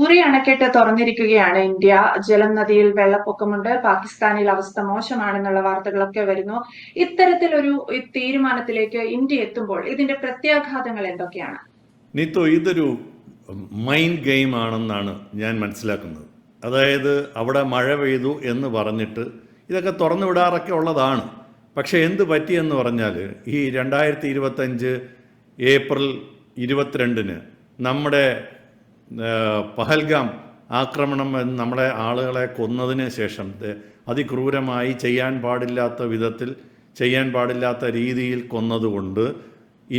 ഉറി അണക്കെട്ട് തുറന്നിരിക്കുകയാണ് ഇന്ത്യ. ജലം നദിയിൽ വെള്ളപ്പൊക്കമുണ്ട്. പാകിസ്ഥാനിൽ അവസ്ഥ മോശമാണെന്നുള്ള വാർത്തകളൊക്കെ വരുന്നു. ഇത്തരത്തിലൊരു തീരുമാനത്തിലേക്ക് ഇന്ത്യ എത്തുമ്പോൾ ഇതിന്റെ പ്രത്യാഘാതങ്ങൾ എന്തൊക്കെയാണ്? നീത്തു, ഇതൊരു മൈൻഡ് ഗെയിം ആണെന്നാണ് ഞാൻ മനസ്സിലാക്കുന്നത്. അതായത് അവിടെ മഴ പെയ്തു എന്ന് പറഞ്ഞിട്ട് ഇതൊക്കെ തുറന്നു വിടാറൊക്കെ ഉള്ളതാണ്. പക്ഷേ എന്ത് പറ്റിയെന്ന് പറഞ്ഞാൽ ഈ 2025 ഏപ്രിൽ 22-ന് നമ്മുടെ പഹൽഗാം ആക്രമണം നമ്മുടെ ആളുകളെ കൊന്നതിന് ശേഷം അതിക്രൂരമായി ചെയ്യാൻ പാടില്ലാത്ത വിധത്തിൽ ചെയ്യാൻ പാടില്ലാത്ത രീതിയിൽ കൊന്നതുകൊണ്ട്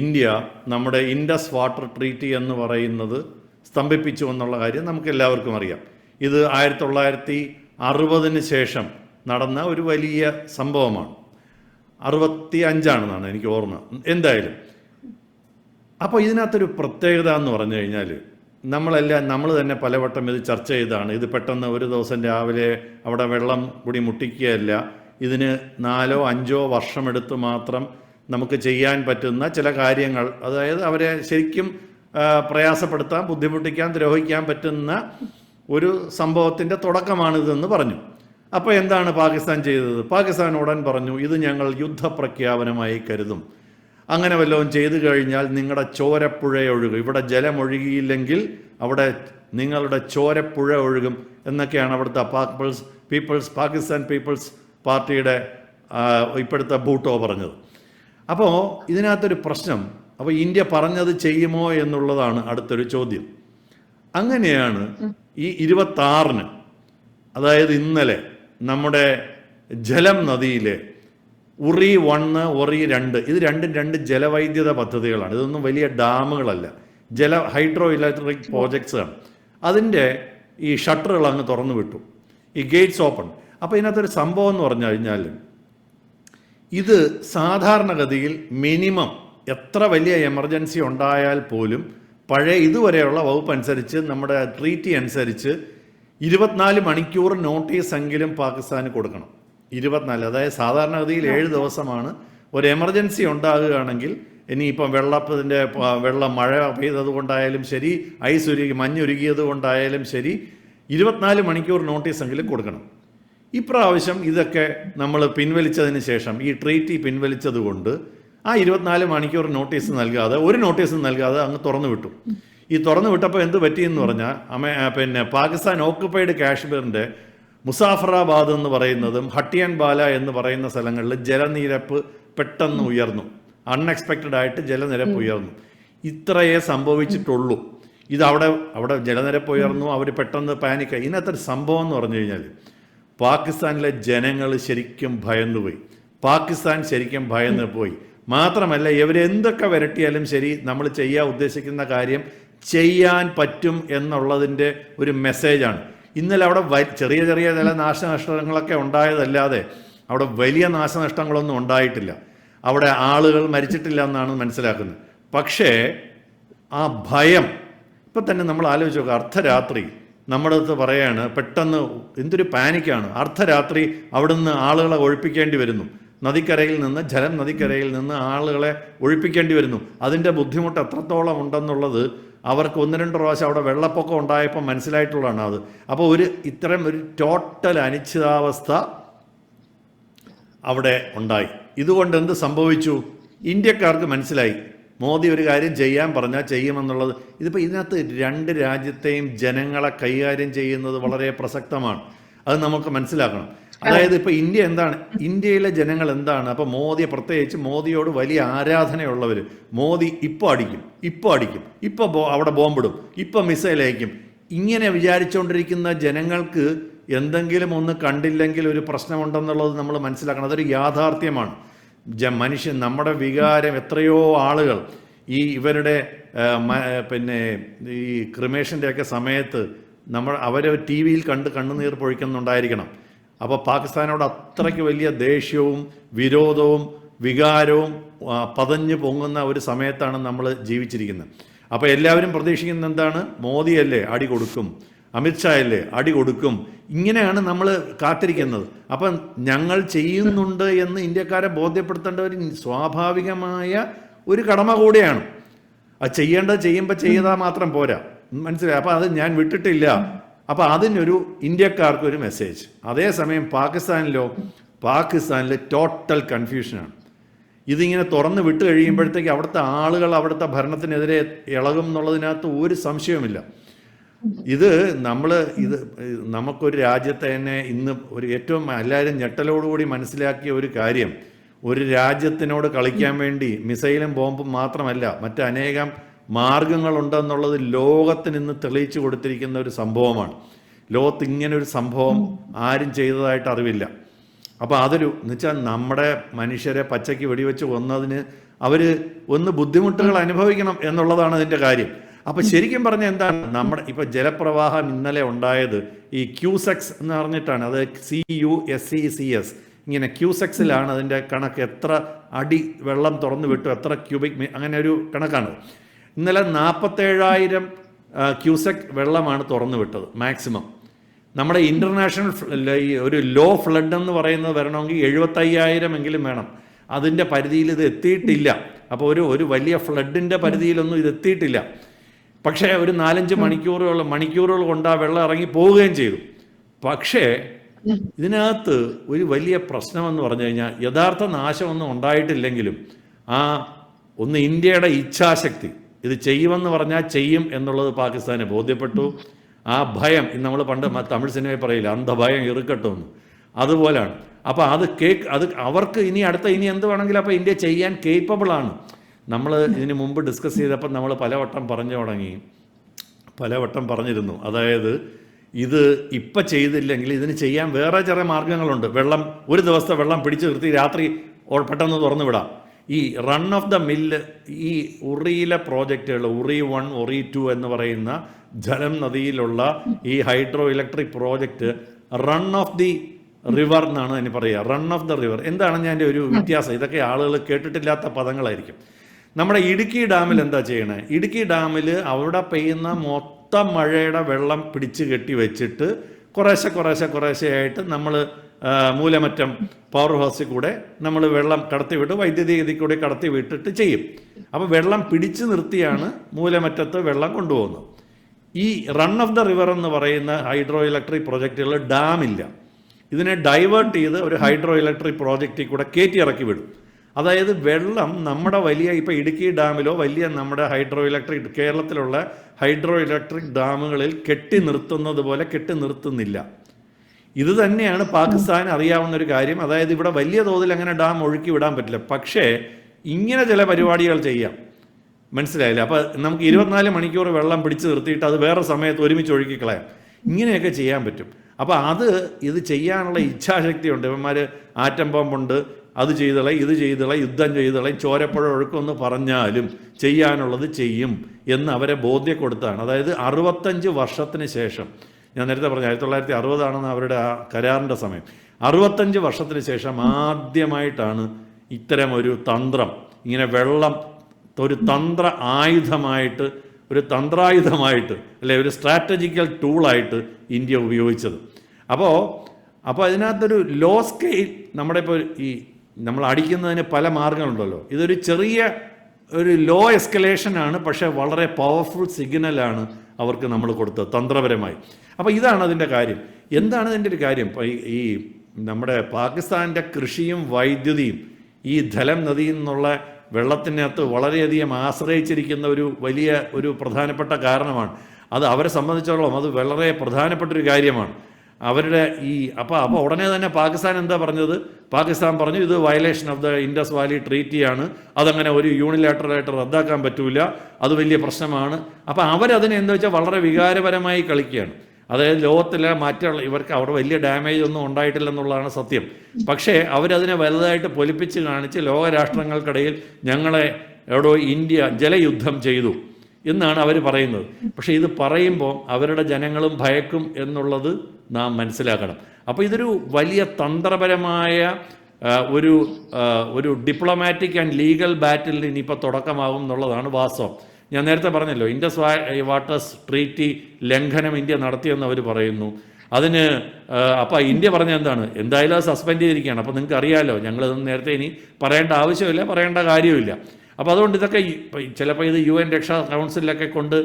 ഇന്ത്യ നമ്മുടെ ഇൻഡസ് വാട്ടർ ട്രീറ്റി എന്ന് പറയുന്നത് സ്തംഭിപ്പിച്ചു എന്നുള്ള കാര്യം നമുക്ക് എല്ലാവർക്കും അറിയാം. ഇത് 1960-ന് ശേഷം നടന്ന ഒരു വലിയ സംഭവമാണ്. 65 എനിക്ക് ഓർമ്മ. എന്തായാലും അപ്പോൾ ഇതിനകത്തൊരു പ്രത്യേകത എന്ന് പറഞ്ഞു കഴിഞ്ഞാൽ നമ്മൾ തന്നെ പലവട്ടം ഇത് ചർച്ച ചെയ്താണ്. ഇത് പെട്ടെന്ന് ഒരു ദിവസം രാവിലെ അവിടെ വെള്ളം കൂടി മുട്ടിക്കുകയല്ല. ഇതിന് 4-5 വർഷമെടുത്ത് മാത്രം നമുക്ക് ചെയ്യാൻ പറ്റുന്ന ചില കാര്യങ്ങൾ, അതായത് അവരെ ശരിക്കും പ്രയാസപ്പെടുത്താൻ, ബുദ്ധിമുട്ടിക്കാൻ, ദ്രോഹിക്കാൻ പറ്റുന്ന ഒരു സംഭവത്തിൻ്റെ തുടക്കമാണിതെന്ന് പറഞ്ഞു. അപ്പോൾ എന്താണ് പാകിസ്ഥാൻ ചെയ്തത്? പാകിസ്ഥാൻ ഉടൻ പറഞ്ഞു, ഇത് ഞങ്ങൾ യുദ്ധപ്രഖ്യാപനമായി കരുതും. അങ്ങനെ വല്ലതും ചെയ്തു കഴിഞ്ഞാൽ നിങ്ങളുടെ ചോരപ്പുഴ ഒഴുകും, ഇവിടെ ജലമൊഴുകിയില്ലെങ്കിൽ അവിടെ നിങ്ങളുടെ ചോരപ്പുഴ ഒഴുകും എന്നൊക്കെയാണ് അവിടുത്തെ പാകിസ്ഥാൻ പീപ്പിൾസ് പാർട്ടിയുടെ ഇപ്പോഴത്തെ ഭൂട്ടോ പറഞ്ഞത്. അപ്പോൾ ഇതിനകത്തൊരു പ്രശ്നം, അപ്പോൾ ഇന്ത്യ പറഞ്ഞത് ചെയ്യുമോ എന്നുള്ളതാണ് അടുത്തൊരു ചോദ്യം. അങ്ങനെയാണ് ഈ 26-ന്, അതായത് ഇന്നലെ, നമ്മുടെ ജലം നദിയിലെ ഉറി 1, ഉറി 2, ഇത് രണ്ടും 2 ജലവൈദ്യുത പദ്ധതികളാണ്. ഇതൊന്നും വലിയ ഡാമുകളല്ല, ഹൈഡ്രോ ഇലക്ട്രിക് പ്രോജക്ട്സാണ്. അതിൻ്റെ ഈ ഷട്ടറുകൾ അങ്ങ് തുറന്നു വിട്ടു, ഈ ഗേറ്റ്സ് ഓപ്പൺ. അപ്പോൾ ഇതിനകത്തൊരു സംഭവം എന്ന് പറഞ്ഞു കഴിഞ്ഞാൽ, ഇത് സാധാരണഗതിയിൽ മിനിമം എത്ര വലിയ എമർജൻസി ഉണ്ടായാൽ പോലും പഴയ ഇതുവരെയുള്ള വകുപ്പ് അനുസരിച്ച്, നമ്മുടെ ട്രീറ്റി അനുസരിച്ച് 24 മണിക്കൂർ നോട്ടീസ് എങ്കിലും പാകിസ്ഥാന് കൊടുക്കണം. 24, അതായത് സാധാരണഗതിയിൽ 7 ദിവസമാണ്. ഒരു എമർജൻസി ഉണ്ടാകുകയാണെങ്കിൽ, ഇനിയിപ്പം വെള്ളം മഴ പെയ്തത് കൊണ്ടായാലും ശരി, മഞ്ഞുരുകിയത് കൊണ്ടായാലും ശരി, 24 മണിക്കൂർ നോട്ടീസ് എങ്കിലും കൊടുക്കണം. ഇപ്രാവശ്യം ഇതൊക്കെ നമ്മൾ പിൻവലിച്ചതിന് ശേഷം, ഈ ട്രീറ്റി പിൻവലിച്ചത് കൊണ്ട് ആ 24 മണിക്കൂർ നോട്ടീസ് നൽകാതെ, ഒരു നോട്ടീസും നൽകാതെ അങ്ങ് തുറന്നു വിട്ടു. ഈ തുറന്നു വിട്ടപ്പോൾ എന്ത് പറ്റിയെന്ന് പറഞ്ഞാൽ, പാകിസ്ഥാൻ ഓക്കുപ്പൈഡ് കാശ്മീരിൻ്റെ മുസാഫറാബാദ് എന്ന് പറയുന്നതും ഹട്ടിയാൻ ബാല എന്ന് പറയുന്ന സ്ഥലങ്ങളിൽ ജലനിരപ്പ് പെട്ടെന്ന് ഉയർന്നു. അൺഎക്സ്പെക്റ്റഡ് ആയിട്ട് ജലനിരപ്പ് ഉയർന്നു. ഇത്രയേ സംഭവിച്ചിട്ടുള്ളൂ. അവിടെ ജലനിരപ്പ് ഉയർന്നു, അവർ പെട്ടെന്ന് പാനിക്കായി. ഇതിനകത്തൊരു സംഭവം എന്ന് പറഞ്ഞു കഴിഞ്ഞാൽ, പാകിസ്ഥാനിലെ ജനങ്ങൾ ശരിക്കും ഭയന്നുപോയി. പാകിസ്ഥാൻ ശരിക്കും ഭയന്ന് പോയി. മാത്രമല്ല, ഇവരെന്തൊക്കെ വരട്ടിയാലും ശരി, നമ്മൾ ചെയ്യാൻ ഉദ്ദേശിക്കുന്ന കാര്യം ചെയ്യാൻ പറ്റും എന്നുള്ളതിൻ്റെ ഒരു മെസ്സേജാണ്. ഇന്നലെ അവിടെ ചെറിയ ചെറിയ ചില നാശനഷ്ടങ്ങളൊക്കെ ഉണ്ടായതല്ലാതെ അവിടെ വലിയ നാശനഷ്ടങ്ങളൊന്നും ഉണ്ടായിട്ടില്ല. അവിടെ ആളുകൾ മരിച്ചിട്ടില്ല എന്നാണ് മനസ്സിലാക്കുന്നത്. പക്ഷേ ആ ഭയം ഇപ്പം തന്നെ നമ്മൾ ആലോചിച്ച് നോക്കുക. അർദ്ധരാത്രി നമ്മുടെ അടുത്ത് പറയാണ്, പെട്ടെന്ന് എന്തൊരു പാനിക്കാണ്. അർദ്ധരാത്രി അവിടുന്ന് ആളുകളെ ഒഴിപ്പിക്കേണ്ടി വരുന്നു. നദിക്കരയിൽ നിന്ന് ആളുകളെ ഒഴിപ്പിക്കേണ്ടി വരുന്നു. അതിൻ്റെ ബുദ്ധിമുട്ട് എത്രത്തോളം ഉണ്ടെന്നുള്ളത് അവർക്ക് 1-2 പ്രാവശ്യം അവിടെ വെള്ളപ്പൊക്കം ഉണ്ടായപ്പോൾ മനസ്സിലായിട്ടുള്ളതാണ് അത്. അപ്പോൾ ഇത്തരം ഒരു ടോട്ടൽ അനിശ്ചിതാവസ്ഥ അവിടെ ഉണ്ടായി. ഇതുകൊണ്ട് എന്ത് സംഭവിച്ചു? ഇന്ത്യക്കാർക്ക് മനസ്സിലായി, മോദി ഒരു കാര്യം ചെയ്യാൻ പറഞ്ഞാൽ ചെയ്യുമെന്നുള്ളത്. ഇതിനകത്ത് 2 രാജ്യത്തെയും ജനങ്ങളെ കൈകാര്യം ചെയ്യുന്നത് വളരെ പ്രസക്തമാണ്. അത് നമുക്ക് മനസ്സിലാക്കണം. അതായത് ഇപ്പോൾ ഇന്ത്യയിലെ ജനങ്ങൾ എന്താണ്? അപ്പോൾ മോദിയെ, പ്രത്യേകിച്ച് മോദിയോട് വലിയ ആരാധനയുള്ളവർ, മോദി ഇപ്പോൾ അടിക്കും, ഇപ്പോൾ അവിടെ ബോംബിടും, ഇപ്പോൾ മിസൈൽ അയക്കും, ഇങ്ങനെ വിചാരിച്ചുകൊണ്ടിരിക്കുന്ന ജനങ്ങൾക്ക് എന്തെങ്കിലും ഒന്ന് കണ്ടില്ലെങ്കിൽ ഒരു പ്രശ്നമുണ്ടെന്നുള്ളത് നമ്മൾ മനസ്സിലാക്കണം. അതൊരു യാഥാർത്ഥ്യമാണ്. നമ്മുടെ വികാരം, എത്രയോ ആളുകൾ ഇവരുടെ ഈ ക്രിമേഷൻ്റെയൊക്കെ സമയത്ത് അവരെ ടി വിയിൽ കണ്ണുനീർ പൊഴിക്കുന്നുണ്ടായിരിക്കണം. അപ്പോൾ പാകിസ്ഥാനോട് അത്രയ്ക്ക് വലിയ ദേഷ്യവും വിരോധവും വികാരവും പതഞ്ഞു പൊങ്ങുന്ന ഒരു സമയത്താണ് നമ്മൾ ജീവിച്ചിരിക്കുന്നത്. അപ്പോൾ എല്ലാവരും പ്രതീക്ഷിക്കുന്നത് എന്താണ്? മോദിയല്ലേ അടി കൊടുക്കും, അമിത്ഷാ അല്ലേ അടി കൊടുക്കും, ഇങ്ങനെയാണ് നമ്മൾ കാത്തിരിക്കുന്നത്. അപ്പം ഞങ്ങൾ ചെയ്യുന്നുണ്ട് എന്ന് ഇന്ത്യക്കാരെ ബോധ്യപ്പെടുത്തേണ്ട ഒരു സ്വാഭാവികമായ ഒരു കടമ കൂടെയാണ്. അത് ചെയ്യുമ്പോൾ ചെയ്താൽ മാത്രം പോരാ. മനസ്സിലായി. അപ്പോൾ അത് ഞാൻ വിട്ടിട്ടില്ല. അപ്പോൾ അതിനൊരു ഇന്ത്യക്കാർക്കൊരു മെസ്സേജ്. അതേസമയം പാകിസ്ഥാനിൽ ടോട്ടൽ കൺഫ്യൂഷനാണ്. ഇതിങ്ങനെ തുറന്ന് വിട്ട് കഴിയുമ്പോഴത്തേക്ക് അവിടുത്തെ ആളുകൾ അവിടുത്തെ ഭരണത്തിനെതിരെ ഇളകും എന്നുള്ളതിനകത്ത് ഒരു സംശയവുമില്ല. ഇത് നമുക്കൊരു രാജ്യത്തെ തന്നെ ഇന്ന് ഒരു ഏറ്റവും എല്ലാവരും ഞെട്ടലോടുകൂടി മനസ്സിലാക്കിയ ഒരു കാര്യം, ഒരു രാജ്യത്തിനോട് കളിക്കാൻ വേണ്ടി മിസൈലും ബോംബും മാത്രമല്ല മറ്റനേകം മാർഗങ്ങളുണ്ടെന്നുള്ളത് ലോകത്തിന് ഇന്ന് തെളിയിച്ചു കൊടുത്തിരിക്കുന്ന ഒരു സംഭവമാണ്. ലോകത്ത് ഇങ്ങനൊരു സംഭവം ആരും ചെയ്തതായിട്ട് അറിവില്ല. അപ്പോൾ എന്നുവെച്ചാൽ നമ്മുടെ മനുഷ്യരെ പച്ചയ്ക്ക് വെടിവെച്ച് കൊന്നതിന് അവർ ബുദ്ധിമുട്ടുകൾ അനുഭവിക്കണം എന്നുള്ളതാണ് അതിൻ്റെ കാര്യം. അപ്പോൾ ശരിക്കും പറഞ്ഞാൽ എന്താണ്, നമ്മുടെ ഇപ്പോൾ ജലപ്രവാഹം ഇന്നലെ ഉണ്ടായത് ഈ ക്യൂസെക്സ് എന്ന് പറഞ്ഞിട്ടാണ്. അത് CUSECS, ഇങ്ങനെ ക്യൂസെക്സിലാണ് അതിൻ്റെ കണക്ക്. എത്ര അടി വെള്ളം തുറന്നു വിട്ടു, എത്ര ക്യൂബിക് അങ്ങനെ ഒരു കണക്കാണ്. ഇന്നലെ 47,000 ക്യൂസെക് വെള്ളമാണ് തുറന്നു വിട്ടത് മാക്സിമം. നമ്മുടെ ഇൻ്റർനാഷണൽ ഒരു ലോ ഫ്ലഡ് എന്ന് പറയുന്നത് വരണമെങ്കിൽ 75,000 എങ്കിലും വേണം. അതിൻ്റെ പരിധിയിൽ ഇത് എത്തിയിട്ടില്ല. അപ്പോൾ ഒരു വലിയ ഫ്ലഡിൻ്റെ പരിധിയിലൊന്നും ഇത് എത്തിയിട്ടില്ല. പക്ഷേ ഒരു 4-5 മണിക്കൂറുകൾ കൊണ്ട് ആ വെള്ളം ഇറങ്ങി പോവുകയും ചെയ്തു. പക്ഷേ ഇതിനകത്ത് ഒരു വലിയ പ്രശ്നമെന്ന് പറഞ്ഞു കഴിഞ്ഞാൽ യഥാർത്ഥ നാശമൊന്നും ഉണ്ടായിട്ടില്ലെങ്കിലും ഇന്ത്യയുടെ ഇച്ഛാശക്തി, ഇത് ചെയ്യുമെന്ന് പറഞ്ഞാൽ ചെയ്യും എന്നുള്ളത് പാകിസ്ഥാന് ബോധ്യപ്പെട്ടു. ആ ഭയം, നമ്മൾ പണ്ട് തമിഴ് സിനിമയിൽ പറയില്ല, അന്ധഭയം ഇറുക്കട്ടുമെന്ന്, അതുപോലെയാണ്. അപ്പോൾ അത് അവർക്ക് ഇനി എന്ത് വേണമെങ്കിലും അപ്പോൾ ഇന്ത്യ ചെയ്യാൻ കേപ്പബിളാണ്. നമ്മൾ ഇതിന് മുമ്പ് ഡിസ്കസ് ചെയ്തപ്പോൾ നമ്മൾ പലവട്ടം പറഞ്ഞിരുന്നു. അതായത് ഇത് ഇപ്പം ചെയ്തില്ലെങ്കിൽ ഇതിന് ചെയ്യാൻ വേറെ ചെറിയ മാർഗങ്ങളുണ്ട്. ഒരു ദിവസത്തെ വെള്ളം പിടിച്ചു നിർത്തി രാത്രി പെട്ടെന്ന് തുറന്നു വിടാം. ഈ റൺ ഓഫ് ദ മില്ല്, ഈ ഉറിയിലെ പ്രോജക്റ്റുകൾ, ഉറി 1, ഉറി 2 എന്ന് പറയുന്ന ജലം നദിയിലുള്ള ഈ hydro electric project run off the river എന്നാണ് അതിന് പറയുക. റൺ ഓഫ് ദ റിവർ എന്താണ് അതിൻ്റെ ഒരു വ്യത്യാസം? ഇതൊക്കെ ആളുകൾ കേട്ടിട്ടില്ലാത്ത പദങ്ങളായിരിക്കും. നമ്മുടെ ഇടുക്കി ഡാമിൽ എന്താ ചെയ്യണേ? ഇടുക്കി ഡാമിൽ അവിടെ പെയ്യുന്ന മൊത്തം മഴയുടെ വെള്ളം പിടിച്ച് കെട്ടി വെച്ചിട്ട് കുറേശ്ശെ ആയിട്ട് നമ്മൾ മൂലമറ്റം പവർ ഹൗസിൽ കൂടെ നമ്മൾ വെള്ളം കടത്തിവിട്ട് വൈദ്യുതി കൂടെ കടത്തി വിട്ടിട്ട് ചെയ്യും. അപ്പോൾ വെള്ളം പിടിച്ചു നിർത്തിയാണ് മൂലമറ്റത്ത് വെള്ളം കൊണ്ടുപോകുന്നത്. ഈ റൺ ഓഫ് ദ റിവർ എന്ന് പറയുന്ന ഹൈഡ്രോ ഇലക്ട്രിക് പ്രോജക്റ്റുകൾ ഡാമില്ല. ഇതിനെ ഡൈവേർട്ട് ചെയ്ത് ഒരു ഹൈഡ്രോ ഇലക്ട്രിക് പ്രോജക്റ്റിൽ കൂടെ കയറ്റി ഇറക്കി വിടും. അതായത് വെള്ളം നമ്മുടെ ഇപ്പോൾ ഇടുക്കി ഡാമിലോ വലിയ നമ്മുടെ കേരളത്തിലുള്ള ഹൈഡ്രോ ഇലക്ട്രിക് ഡാമുകളിൽ കെട്ടി നിർത്തുന്നത് പോലെ കെട്ടി നിർത്തുന്നില്ല. ഇത് തന്നെയാണ് പാകിസ്ഥാൻ അറിയാവുന്ന ഒരു കാര്യം. അതായത് ഇവിടെ വലിയ തോതിൽ അങ്ങനെ ഡാം ഒഴുക്കി വിടാൻ പറ്റില്ല. പക്ഷേ ഇങ്ങനെ ചില പരിപാടികൾ ചെയ്യാം. മനസ്സിലായില്ല? അപ്പോൾ നമുക്ക് 24 മണിക്കൂർ വെള്ളം പിടിച്ചു നിർത്തിയിട്ട് അത് വേറെ സമയത്ത് ഒരുമിച്ച് ഒഴുക്കി കളയാം. ഇങ്ങനെയൊക്കെ ചെയ്യാൻ പറ്റും. അപ്പോൾ ഇത് ചെയ്യാനുള്ള ഇച്ഛാശക്തിയുണ്ട്. ഇവന്മാർ ആറ്റം ബോംബുണ്ട്, അത് ചെയ്തളയും ഇത് ചെയ്തളയും യുദ്ധം ചെയ്തളയും ചോരപ്പുഴ ഒഴുക്കുമെന്ന് പറഞ്ഞാലും ചെയ്യാനുള്ളത് ചെയ്യും എന്ന് അവരെ ബോധ്യപ്പെടുത്താണ്. അതായത് 65 വർഷത്തിന് ശേഷം, ഞാൻ നേരത്തെ പറഞ്ഞു 1960 അവരുടെ ആ കരാറിൻ്റെ സമയം, 65 വർഷത്തിന് ശേഷം ആദ്യമായിട്ടാണ് ഇത്തരം ഒരു തന്ത്രം, ഇങ്ങനെ വെള്ളം ഒരു തന്ത്രായുധമായിട്ട് അല്ലെ ഒരു സ്ട്രാറ്റജിക്കൽ ടൂളായിട്ട് ഇന്ത്യ ഉപയോഗിച്ചത്. അപ്പോൾ അതിനകത്തൊരു ലോ സ്കെയിൽ, നമ്മുടെ ഇപ്പോൾ നമ്മൾ അടിക്കുന്നതിന് പല മാർഗങ്ങളുണ്ടല്ലോ. ഇതൊരു ചെറിയ ലോ എസ്കലേഷനാണ്, പക്ഷേ വളരെ പവർഫുൾ സിഗ്നലാണ് അവർക്ക് നമ്മൾ കൊടുത്തത് തന്ത്രപരമായി. അപ്പോൾ ഇതാണ് അതിൻ്റെ കാര്യം. എന്താണ് ഇതിൻ്റെ ഒരു കാര്യം? ഈ നമ്മുടെ പാകിസ്ഥാൻ്റെ കൃഷിയും വൈദ്യുതിയും ഈ ധലം നദിയിൽ നിന്നുള്ള വെള്ളത്തിനകത്ത് വളരെയധികം ആശ്രയിച്ചിരിക്കുന്ന ഒരു പ്രധാനപ്പെട്ട കാരണമാണ്. അത് അവരെ സംബന്ധിച്ചിടത്തോളം അത് വളരെ പ്രധാനപ്പെട്ടൊരു കാര്യമാണ്. അവരുടെ അപ്പോൾ ഉടനെ തന്നെ പാകിസ്ഥാൻ എന്താ പറഞ്ഞത്? പാകിസ്ഥാൻ പറഞ്ഞു ഇത് violation of the Indus valley ട്രീറ്റിയാണ്, അതങ്ങനെ ഒരു യൂണിലാറ്ററലായിട്ട് റദ്ദാക്കാൻ പറ്റൂല, അത് വലിയ പ്രശ്നമാണ്. അപ്പോൾ അവരതിനെ എന്താ വെച്ചാൽ വളരെ വികാരപരമായി കളിക്കുകയാണ്. അതായത് ലോകത്തിലെ ഇവർക്ക് അവിടെ വലിയ ഡാമേജ് ഒന്നും ഉണ്ടായിട്ടില്ലെന്നുള്ളതാണ് സത്യം. പക്ഷേ അവരതിനെ വലുതായിട്ട് പൊലിപ്പിച്ച് കാണിച്ച് ലോകരാഷ്ട്രങ്ങൾക്കിടയിൽ ഞങ്ങളെ ഇന്ത്യ ജലയുദ്ധം ചെയ്തു എന്നാണ് അവർ പറയുന്നത്. പക്ഷേ ഇത് പറയുമ്പോൾ അവരുടെ ജനങ്ങളും ഭയക്കും എന്നുള്ളത് നാം മനസ്സിലാക്കണം. അപ്പോൾ ഇതൊരു വലിയ തന്ത്രപരമായ ഒരു ഡിപ്ലോമാറ്റിക് ആൻഡ് ലീഗൽ ബാറ്റിലിന് ഇനിയിപ്പോൾ തുടക്കമാകും എന്നുള്ളതാണ് വാസ്തവം. ഞാൻ നേരത്തെ പറഞ്ഞല്ലോ, ഇൻഡസ് വാട്ടേഴ്സ് ട്രീറ്റി ലംഘനം ഇന്ത്യ നടത്തിയെന്ന് അവർ പറയുന്നു. അപ്പോൾ ഇന്ത്യ പറഞ്ഞ എന്താണ്? എന്തായാലും അത് സസ്പെൻഡ് ചെയ്തിരിക്കുകയാണ്. അപ്പോൾ നിങ്ങൾക്ക് അറിയാമല്ലോ, ഞങ്ങളിതൊന്നും നേരത്തെ ഇനി പറയേണ്ട ആവശ്യമില്ല, പറയേണ്ട കാര്യമില്ല. അപ്പോൾ അതുകൊണ്ട് ഇതൊക്കെ ചിലപ്പോൾ ഇത് UN രക്ഷാ കൗൺസിലൊക്കെ കൊണ്ട്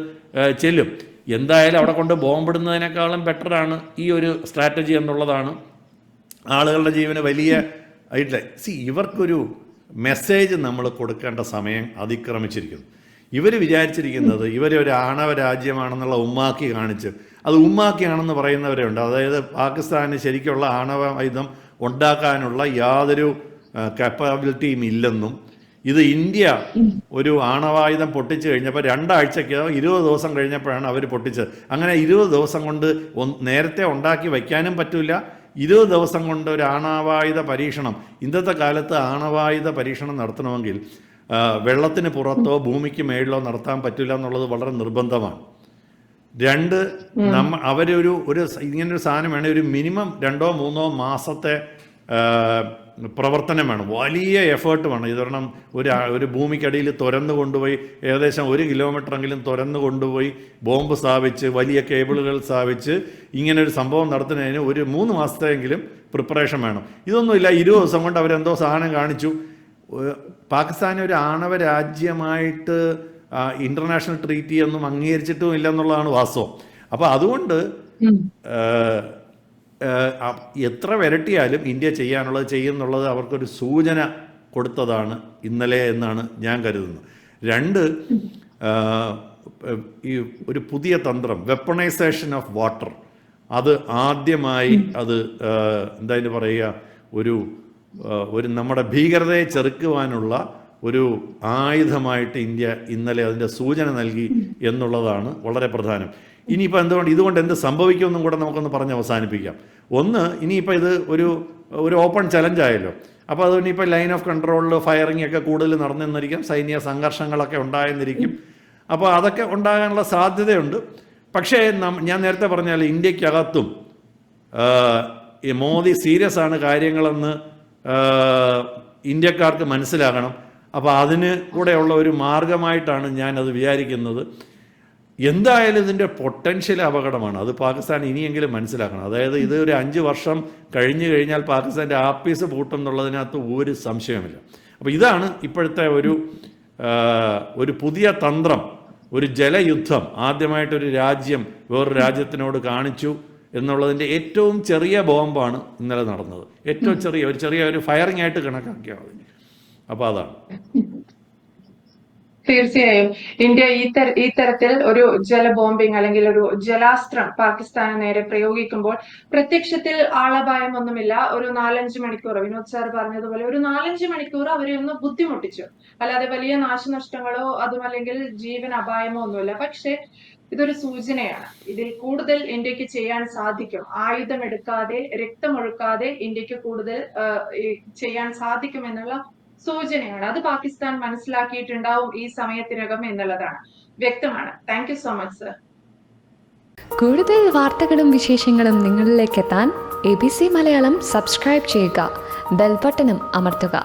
ചെല്ലും. എന്തായാലും അവിടെ കൊണ്ട് ബോംബിടുന്നതിനേക്കാളും ബെറ്ററാണ് ഈ ഒരു സ്ട്രാറ്റജി എന്നുള്ളതാണ് ആളുകളുടെ ജീവന് വലിയ ആയിട്ടില്ല. ഇവർക്കൊരു മെസ്സേജ് നമ്മൾ കൊടുക്കേണ്ട സമയം അതിക്രമിച്ചിരിക്കുന്നു. ഇവർ വിചാരിച്ചിരിക്കുന്നത് ഇവരൊരു ആണവ രാജ്യമാണെന്നുള്ള ഉമ്മാക്കി കാണിച്ച്, അത് ഉമ്മാക്കിയാണെന്ന് പറയുന്നവരുണ്ട്. അതായത് പാകിസ്ഥാന് ശരിക്കുള്ള ആണവ ആയുധം ഉണ്ടാക്കാനുള്ള യാതൊരു കാപ്പബിലിറ്റിയും ഇല്ലെന്നും, ഇത് ഇന്ത്യ ഒരു ആണവായുധം പൊട്ടിച്ചു കഴിഞ്ഞപ്പോൾ 2 ആഴ്ചയ്ക്കോ 20 ദിവസം കഴിഞ്ഞപ്പോഴാണ് അവർ പൊട്ടിച്ചത്. അങ്ങനെ 20 ദിവസം കൊണ്ട് നേരത്തെ ഉണ്ടാക്കി വയ്ക്കാനും പറ്റില്ല. 20 ദിവസം കൊണ്ട് ഒരു ആണവായുധ പരീക്ഷണം, ഇന്നത്തെ കാലത്ത് ആണവായുധ പരീക്ഷണം നടത്തണമെങ്കിൽ വെള്ളത്തിന് പുറത്തോ ഭൂമിക്ക് മേളിലോ നടത്താൻ പറ്റില്ല എന്നുള്ളത് വളരെ നിർബന്ധമാണ്. 2, അവരൊരു ഇങ്ങനൊരു സാധനം വേണം, ഒരു മിനിമം 2-3 മാസത്തെ പ്രവർത്തനം വേണം, വലിയ എഫേർട്ട് വേണം. ഇത് കാരണം ഒരു ഭൂമിക്കടിയിൽ തുരന്നു കൊണ്ടുപോയി ഏകദേശം 1 കിലോമീറ്ററെങ്കിലും തുരന്നു കൊണ്ടുപോയി ബോംബ് സ്ഥാപിച്ച് വലിയ കേബിളുകൾ സ്ഥാപിച്ച് ഇങ്ങനൊരു സംഭവം നടത്തുന്നതിന് ഒരു 3 മാസത്തെയെങ്കിലും പ്രിപ്പറേഷൻ വേണം. ഇതൊന്നുമില്ല, 20 ദിവസം കൊണ്ട് അവരെന്തോ സാധനം കാണിച്ചു. പാകിസ്ഥാനെ ഒരു ആണവ രാജ്യമായിട്ട് ഇൻ്റർനാഷണൽ ട്രീറ്റി ഒന്നും അംഗീകരിച്ചിട്ടും ഇല്ല എന്നുള്ളതാണ് വാസ്തവം. അപ്പോൾ അതുകൊണ്ട് എത്ര വിരട്ടിയാലും ഇന്ത്യ ചെയ്യാനുള്ളത് ചെയ്യുന്നുള്ളത് അവർക്കൊരു സൂചന കൊടുത്തതാണ് ഇന്നലെ എന്നാണ് ഞാൻ കരുതുന്നത്. 2, ഈ ഒരു പുതിയ തന്ത്രം, വെപ്പണൈസേഷൻ ഓഫ് വാട്ടർ, അത് ആദ്യമായി അത് എന്തായാലും പറയുക, ഒരു നമ്മുടെ ഭീകരതയെ ചെറുക്കുവാനുള്ള ഒരു ആയുധമായിട്ട് ഇന്ത്യ ഇന്നലെ അതിൻ്റെ സൂചന നൽകി എന്നുള്ളതാണ് വളരെ പ്രധാനം. ഇനിയിപ്പോൾ ഇതുകൊണ്ട് എന്ത് സംഭവിക്കുമെന്നും കൂടെ നമുക്കൊന്ന് പറഞ്ഞ് അവസാനിപ്പിക്കാം. ഒന്ന്, ഇനിയിപ്പോൾ ഇത് ഒരു ഓപ്പൺ ചലഞ്ചായല്ലോ. അപ്പോൾ അത് ഇനിയിപ്പോൾ ലൈൻ ഓഫ് കൺട്രോളിൽ ഫയറിംഗ് ഒക്കെ കൂടുതൽ നടന്നെന്നിരിക്കും, സൈനിക സംഘർഷങ്ങളൊക്കെ ഉണ്ടായെന്നിരിക്കും. അപ്പോൾ അതൊക്കെ ഉണ്ടാകാനുള്ള സാധ്യതയുണ്ട്. പക്ഷേ ഞാൻ നേരത്തെ പറഞ്ഞാൽ ഇന്ത്യക്കകത്തും മോദി സീരിയസ് ആണ് കാര്യങ്ങളെന്ന് ഇന്ത്യക്കാർക്ക് മനസ്സിലാകണം. അപ്പോൾ അതിന് കൂടെയുള്ള ഒരു മാർഗമായിട്ടാണ് ഞാനത് വിചാരിക്കുന്നത്. എന്തായാലും ഇതിൻ്റെ പൊട്ടൻഷ്യൽ അപകടമാണ്, അത് പാകിസ്ഥാൻ ഇനിയെങ്കിലും മനസ്സിലാക്കണം. അതായത് ഇത് ഒരു 5 വർഷം കഴിഞ്ഞു കഴിഞ്ഞാൽ പാകിസ്ഥാൻ്റെ ആപ്പീസ് പൂട്ടും എന്നുള്ളതിനകത്ത് ഒരു സംശയമില്ല. അപ്പോൾ ഇതാണ് ഇപ്പോഴത്തെ ഒരു പുതിയ തന്ത്രം, ഒരു ജലയുദ്ധം ആദ്യമായിട്ടൊരു രാജ്യം വേറൊരു രാജ്യത്തിനോട് കാണിച്ചു എന്നുള്ളതിൻ്റെ ഏറ്റവും ചെറിയ ബോംബാണ് ഇന്നലെ നടന്നത്. ഏറ്റവും ചെറിയ ഒരു ഫയറിംഗ് ആയിട്ട് കണക്കാക്കിയാൽ മതി. അപ്പോൾ അതാണ്. തീർച്ചയായും ഇന്ത്യ ഈ തരത്തിൽ ഒരു ജല ബോംബിംഗ് അല്ലെങ്കിൽ ഒരു ജലാസ്ത്രം പാകിസ്ഥാന് നേരെ പ്രയോഗിക്കുമ്പോൾ പ്രത്യക്ഷത്തിൽ ആളപായം ഒന്നുമില്ല. ഒരു 4-5 മണിക്കൂർ, വിനോദ് സാർ പറഞ്ഞതുപോലെ ഒരു 4-5 മണിക്കൂർ അവരെ ഒന്ന് ബുദ്ധിമുട്ടിച്ചു, അല്ലാതെ വലിയ നാശനഷ്ടങ്ങളോ അതുമല്ലെങ്കിൽ ജീവൻ അപായമോ ഒന്നുമില്ല. പക്ഷെ ഇതൊരു സൂചനയാണ്. ഇതിൽ കൂടുതൽ ഇന്ത്യക്ക് ചെയ്യാൻ സാധിക്കും. ആയുധമെടുക്കാതെ, രക്തമൊഴുക്കാതെ ഇന്ത്യക്ക് കൂടുതൽ ചെയ്യാൻ സാധിക്കുമെന്നുള്ള സൂചനയാണ്. അത് പാകിസ്ഥാൻ മനസ്സിലാക്കിയിട്ടുണ്ടാവും ഈ സമയത്തിനകം എന്നുള്ളതാണ് വ്യക്തമാണ്. Thank you so much sir. കൂടുതൽ വാർത്തകളും വിശേഷങ്ങളും നിങ്ങളിലേക്ക് എത്താൻ ABC മലയാളം സബ്സ്ക്രൈബ് ചെയ്യുക, ബെൽ ബട്ടണും അമർത്തുക.